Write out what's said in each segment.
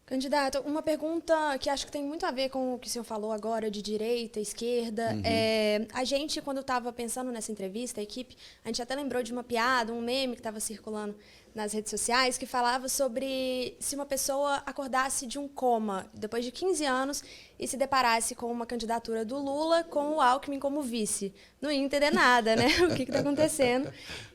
Candidato, uma pergunta que acho que tem muito a ver com o que o senhor falou agora, de direita, esquerda. A gente, quando estava pensando nessa entrevista, a equipe, a gente até lembrou de uma piada, um meme que estava circulando nas redes sociais, que falava sobre se uma pessoa acordasse de um coma depois de 15 anos e se deparasse com uma candidatura do Lula com o Alckmin como vice. Não ia entender nada, né? O que está acontecendo.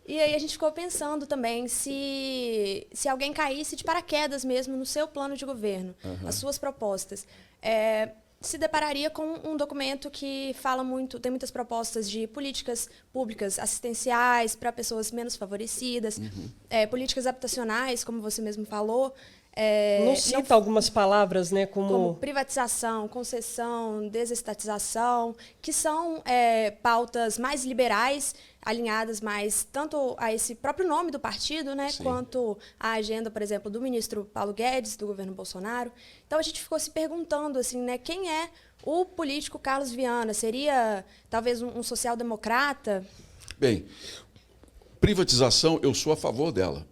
E aí a gente ficou pensando também se alguém caísse de paraquedas mesmo no seu plano de governo, as suas propostas, se depararia com um documento que fala muito, tem muitas propostas de políticas públicas assistenciais para pessoas menos favorecidas, políticas habitacionais, como você mesmo falou. Não cita algumas palavras, né, como privatização, concessão, desestatização, que são pautas mais liberais, alinhadas mais tanto a esse próprio nome do partido, né, quanto à agenda, por exemplo, do ministro Paulo Guedes, do governo Bolsonaro. Então, a gente ficou se perguntando, assim, né, quem é o político Carlos Viana? Seria, talvez, um social-democrata? Bem, privatização, eu sou a favor dela.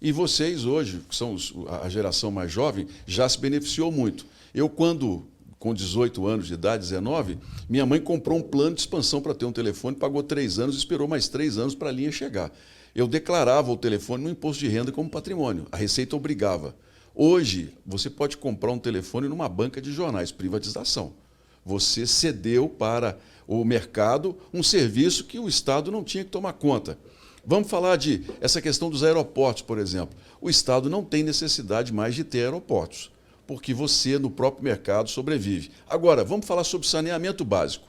E vocês hoje, que são a geração mais jovem, já se beneficiou muito. Eu, quando, com 18 anos de idade, 19, minha mãe comprou um plano de expansão para ter um telefone, pagou 3 anos e esperou mais 3 anos para a linha chegar. Eu declarava o telefone no imposto de renda como patrimônio. A Receita obrigava. Hoje, você pode comprar um telefone numa banca de jornais, privatização. Você cedeu para o mercado um serviço que o Estado não tinha que tomar conta. Vamos falar de essa questão dos aeroportos, por exemplo. O Estado não tem necessidade mais de ter aeroportos, porque você, no próprio mercado, sobrevive. Agora, vamos falar sobre saneamento básico.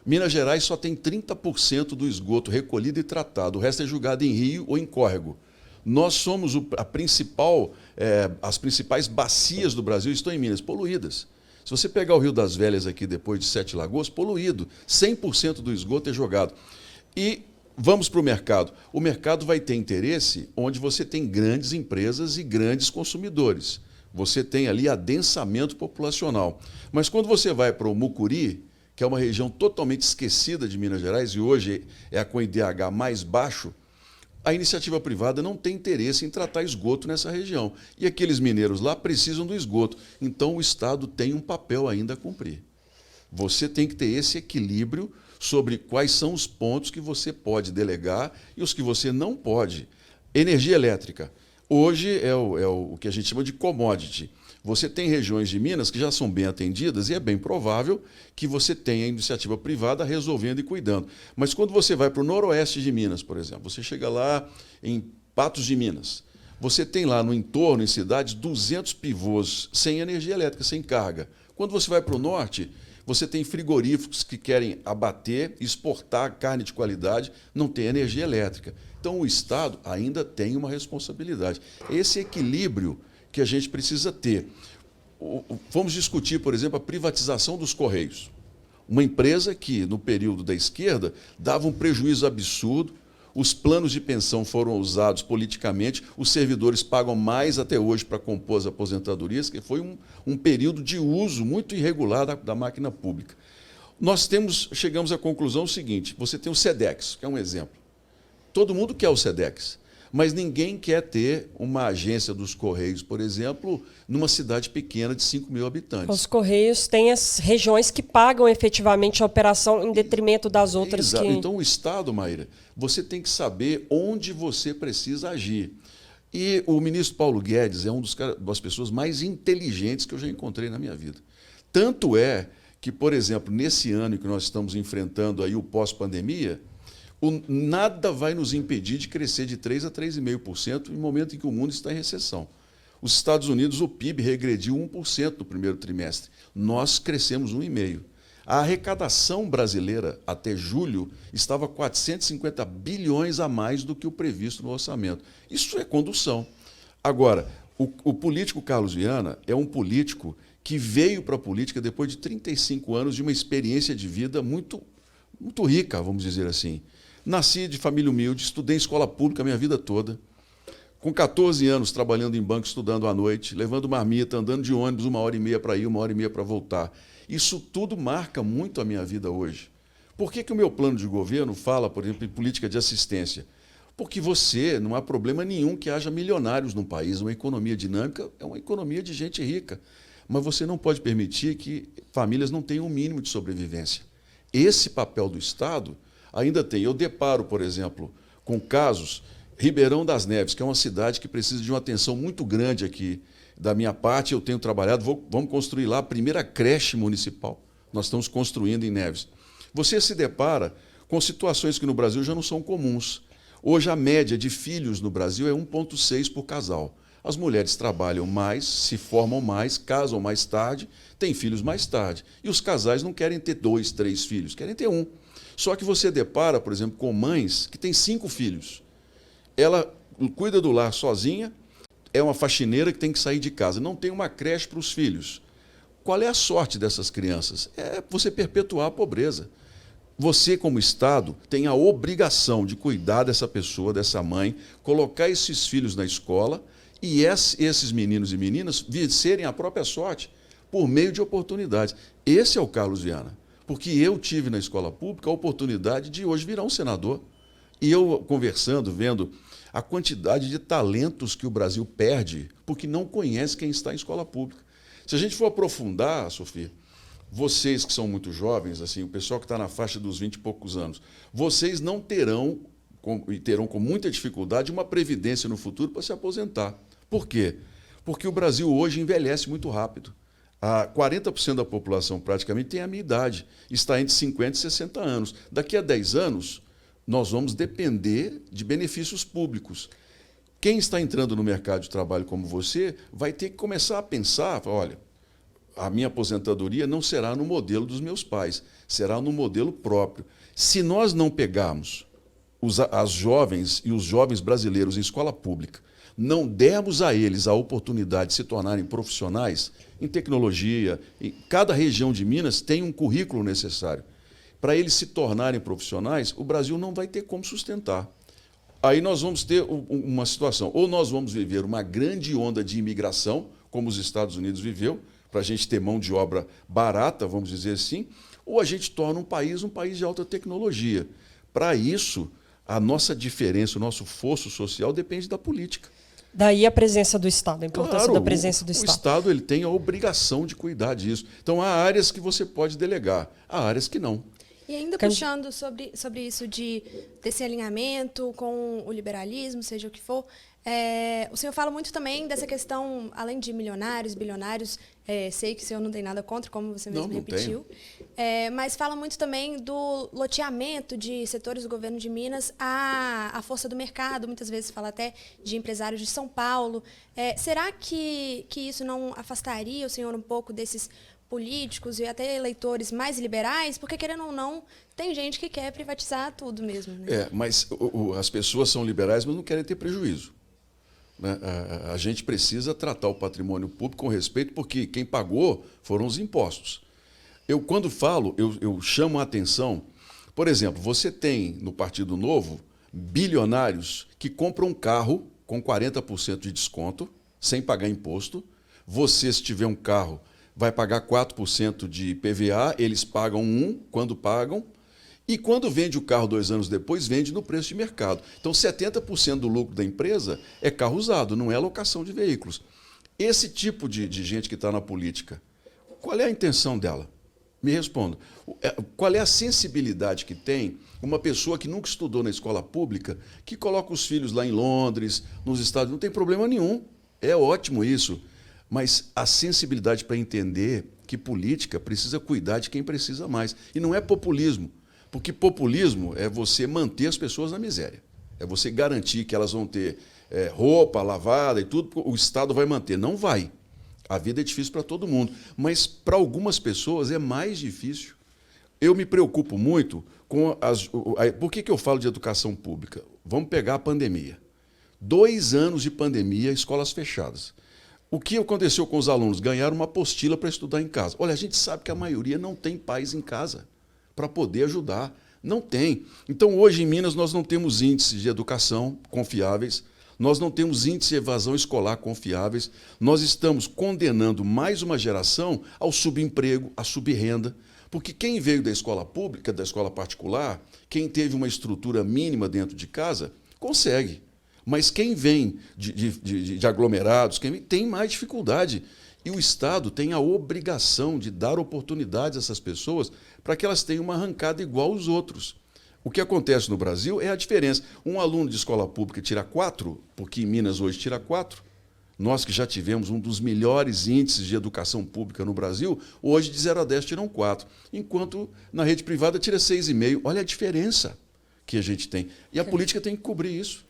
Minas Gerais só tem 30% do esgoto recolhido e tratado, o resto é jogado em rio ou em córrego. Nós somos as principais bacias do Brasil estão em Minas, poluídas. Se você pegar o Rio das Velhas aqui, depois de 7 Lagoas, poluído, 100% do esgoto é jogado. E vamos para o mercado. O mercado vai ter interesse onde você tem grandes empresas e grandes consumidores. Você tem ali adensamento populacional. Mas quando você vai para o Mucuri, que é uma região totalmente esquecida de Minas Gerais, e hoje é a com IDH mais baixo, a iniciativa privada não tem interesse em tratar esgoto nessa região. E aqueles mineiros lá precisam do esgoto. Então o Estado tem um papel ainda a cumprir. Você tem que ter esse equilíbrio sobre quais são os pontos que você pode delegar e os que você não pode. Energia elétrica. Hoje é o que a gente chama de commodity. Você tem regiões de Minas que já são bem atendidas e é bem provável que você tenha iniciativa privada resolvendo e cuidando. Mas quando você vai para o noroeste de Minas, por exemplo, você chega lá em Patos de Minas, você tem lá no entorno, em cidades, 200 pivôs sem energia elétrica, sem carga. Quando você vai para o norte, você tem frigoríficos que querem abater, exportar carne de qualidade, não tem energia elétrica. Então, o Estado ainda tem uma responsabilidade. Esse equilíbrio que a gente precisa ter. Vamos discutir, por exemplo, a privatização dos Correios. Uma empresa que, no período da esquerda, dava um prejuízo absurdo, os planos de pensão foram usados politicamente, os servidores pagam mais até hoje para compor as aposentadorias, que foi um período de uso muito irregular da máquina pública. Nós chegamos à conclusão seguinte, você tem o SEDEX, que é um exemplo. Todo mundo quer o SEDEX, mas ninguém quer ter uma agência dos Correios, por exemplo, numa cidade pequena de 5 mil habitantes. Os Correios têm as regiões que pagam efetivamente a operação em detrimento das outras. Exato. Então, o Estado, Maíra, você tem que saber onde você precisa agir. E o ministro Paulo Guedes é das pessoas mais inteligentes que eu já encontrei na minha vida. Tanto é que, por exemplo, nesse ano que nós estamos enfrentando aí o pós-pandemia, nada vai nos impedir de crescer de 3% a 3,5% em momento em que o mundo está em recessão. Os Estados Unidos, o PIB regrediu 1% no primeiro trimestre. Nós crescemos 1,5%. A arrecadação brasileira, até julho, estava 450 bilhões a mais do que o previsto no orçamento. Isso é condução. Agora, o político Carlos Viana é um político que veio para a política depois de 35 anos de uma experiência de vida muito rica, vamos dizer assim. Nasci de família humilde, estudei em escola pública a minha vida toda. Com 14 anos, trabalhando em banco, estudando à noite, levando marmita, andando de ônibus 1h30 para ir, 1h30 para voltar. Isso tudo marca muito a minha vida hoje. Por que o meu plano de governo fala, por exemplo, em política de assistência? Porque não há problema nenhum que haja milionários no país. Uma economia dinâmica é uma economia de gente rica. Mas você não pode permitir que famílias não tenham um mínimo de sobrevivência. Esse papel do Estado ainda tem. Eu deparo, por exemplo, com casos. Ribeirão das Neves, que é uma cidade que precisa de uma atenção muito grande aqui. Da minha parte, eu tenho trabalhado, vamos construir lá a primeira creche municipal. Nós estamos construindo em Neves. Você se depara com situações que no Brasil já não são comuns. Hoje, a média de filhos no Brasil é 1,6 por casal. As mulheres trabalham mais, se formam mais, casam mais tarde, têm filhos mais tarde. E os casais não querem ter 2, 3 filhos, querem ter um. Só que você depara, por exemplo, com mães que têm 5 filhos. Ela cuida do lar sozinha, é uma faxineira que tem que sair de casa, não tem uma creche para os filhos. Qual é a sorte dessas crianças? É você perpetuar a pobreza. Você, como Estado, tem a obrigação de cuidar dessa pessoa, dessa mãe, colocar esses filhos na escola e esses meninos e meninas vencerem a própria sorte por meio de oportunidades. Esse é o Carlos Viana, porque eu tive na escola pública a oportunidade de hoje virar um senador. E eu conversando, vendo a quantidade de talentos que o Brasil perde porque não conhece quem está em escola pública. Se a gente for aprofundar, Sofia, vocês que são muito jovens, assim, o pessoal que está na faixa dos 20 e poucos anos, vocês não terão, e terão com muita dificuldade, uma previdência no futuro para se aposentar. Por quê? Porque o Brasil hoje envelhece muito rápido. 40% da população praticamente tem a minha idade, está entre 50 e 60 anos. Daqui a 10 anos, nós vamos depender de benefícios públicos. Quem está entrando no mercado de trabalho como você vai ter que começar a pensar, olha, a minha aposentadoria não será no modelo dos meus pais, será no modelo próprio. Se nós não pegarmos as jovens e os jovens brasileiros em escola pública, não dermos a eles a oportunidade de se tornarem profissionais em tecnologia, em cada região de Minas tem um currículo necessário. Para eles se tornarem profissionais, o Brasil não vai ter como sustentar. Aí nós vamos ter uma situação, ou nós vamos viver uma grande onda de imigração, como os Estados Unidos viveu, para a gente ter mão de obra barata, vamos dizer assim, ou a gente torna um país de alta tecnologia. Para isso, a nossa diferença, o nosso fosso social depende da política. Daí a presença do Estado, a importância da presença do Estado. O Estado ele tem a obrigação de cuidar disso. Então, há áreas que você pode delegar, há áreas que não. E ainda puxando sobre isso desse alinhamento com o liberalismo, seja o que for, o senhor fala muito também dessa questão, além de milionários, bilionários, sei que o senhor não tem nada contra, como você mesmo repetiu, mas fala muito também do loteamento de setores do governo de Minas à força do mercado, muitas vezes fala até de empresários de São Paulo. Será que isso não afastaria o senhor um pouco desses políticos e até eleitores mais liberais, porque, querendo ou não, tem gente que quer privatizar tudo mesmo. Né? Mas as pessoas são liberais, mas não querem ter prejuízo. Né? A gente precisa tratar o patrimônio público com respeito, porque quem pagou foram os impostos. Eu, quando falo, eu chamo a atenção. Por exemplo, você tem no Partido Novo bilionários que compram um carro com 40% de desconto, sem pagar imposto. Você, se tiver um carro, vai pagar 4% de IPVA, eles pagam 1% quando pagam, e quando vende o carro 2 anos depois, vende no preço de mercado. Então, 70% do lucro da empresa é carro usado, não é alocação de veículos. Esse tipo de gente que está na política, qual é a intenção dela? Me responda. Qual é a sensibilidade que tem uma pessoa que nunca estudou na escola pública, que coloca os filhos lá em Londres, nos Estados Unidos, não tem problema nenhum. É ótimo isso. Mas a sensibilidade para entender que política precisa cuidar de quem precisa mais. E não é populismo, porque populismo é você manter as pessoas na miséria. É você garantir que elas vão ter roupa lavada e tudo, o Estado vai manter. Não vai. A vida é difícil para todo mundo, mas para algumas pessoas é mais difícil. Eu me preocupo muito com Por que eu falo de educação pública? Vamos pegar a pandemia. 2 anos de pandemia, escolas fechadas. O que aconteceu com os alunos? Ganharam uma apostila para estudar em casa. Olha, a gente sabe que a maioria não tem pais em casa para poder ajudar. Não tem. Então, hoje em Minas, nós não temos índices de educação confiáveis, nós não temos índices de evasão escolar confiáveis, nós estamos condenando mais uma geração ao subemprego, à subrenda, porque quem veio da escola pública, da escola particular, quem teve uma estrutura mínima dentro de casa, consegue. Mas quem vem de aglomerados, quem vem, tem mais dificuldade. E o Estado tem a obrigação de dar oportunidades a essas pessoas para que elas tenham uma arrancada igual aos outros. O que acontece no Brasil é a diferença. Um aluno de escola pública tira 4, porque em Minas hoje tira 4. Nós que já tivemos um dos melhores índices de educação pública no Brasil, hoje de 0 a 10 tiram 4. Enquanto na rede privada tira 6,5. Olha a diferença que a gente tem. E a política tem que cobrir isso.